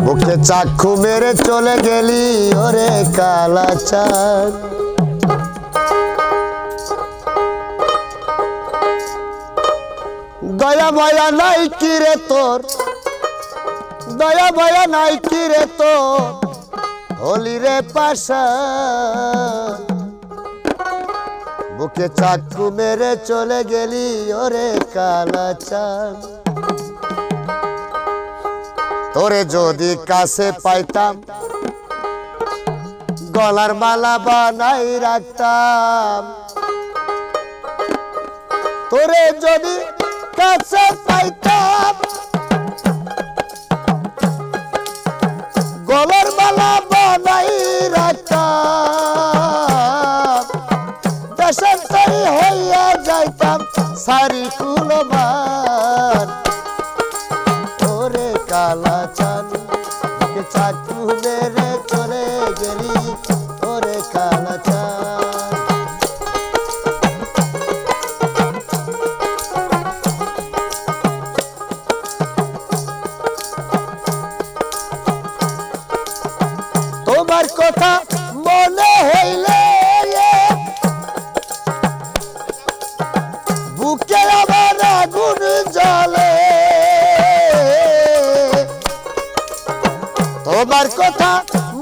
বুকে চাক্ষু মেরে চলে গেলি ওরে কালা চাঁদ। দয়া মায়া নাই কি রে তোর, দয়া মায়া নাই কি রে তোর, হলি রে পাশা। বুকে চাক্ষু মেরে চলে গেলি ওরে কালা চাঁদ। তোরে যদি কাছে পাইতাম গলার মালা বানাই রাখতাম। তোরে যদি কাছে পাইতাম গলার মালা বানাই রাখতাম। দেশান্তরী হইয়া যাইতাম সারি কুলমান। ওরে কালা চাঁদ বুকে চাক্ষু মেরে চলে গেলি ওরে কালা চাঁদ। তোমার কথা মনে হইলে বুকে আমার আগুন জ্বলে। তোমার কথা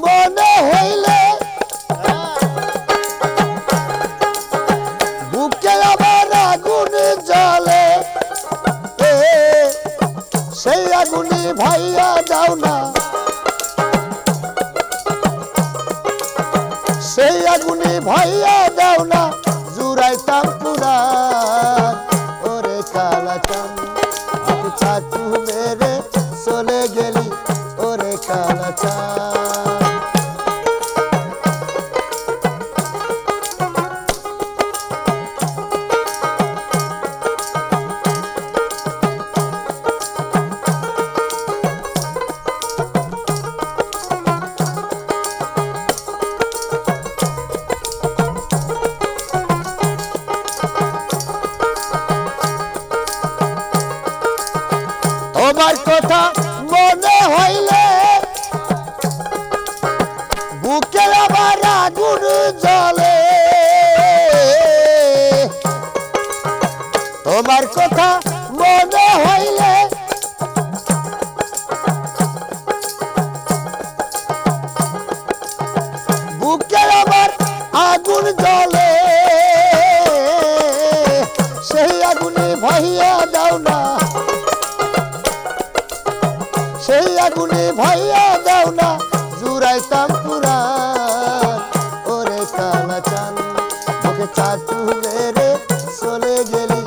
মনে হইলে বুকে আমার আগুন জ্বলে। সেই আগুনি ভাইয়া দাও না, সেই আগুনি ভাইয়া দাও না, জুড়াইতাম পুরাণ। ওরে কালা চাঁদ বুকে চাক্ষু মেরে চলে গেলি ওরে কালা চাঁদ। তোমার কথা মনে হইলে বুকে আমার আগুন জ্বলে। তোমার কথা মনে হইলে বুকে আমার আগুন জ্বলে। সেই আগুনে ভাইয়া দাও না, সেই আগুনে ভাইয়া দাও না, জুড়াইতাম পুরাণ। ওরে কালা চাঁদ বুকে চাক্ষু মেরে চলে গেলি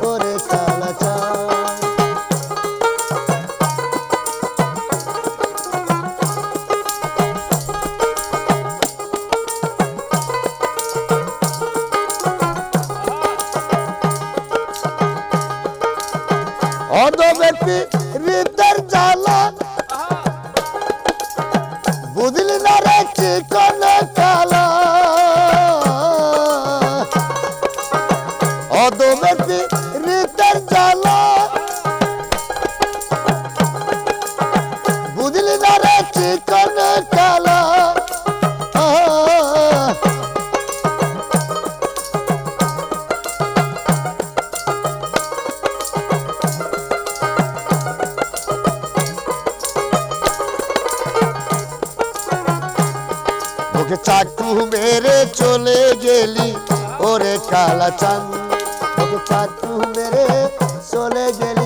ওরে কালা চাঁদ। অদবেপি হৃদয়ের জ্বালা বুঝলি না রে চিকন কালা। অদবেপি হৃদয়ের জ্বালা বুঝলি না রে চিকন কালা। বুকে চাক্ষু মেরে চলে গেলি ওরে কালা চাঁদ। বুকে চাক্ষু মেরে চলে গেলি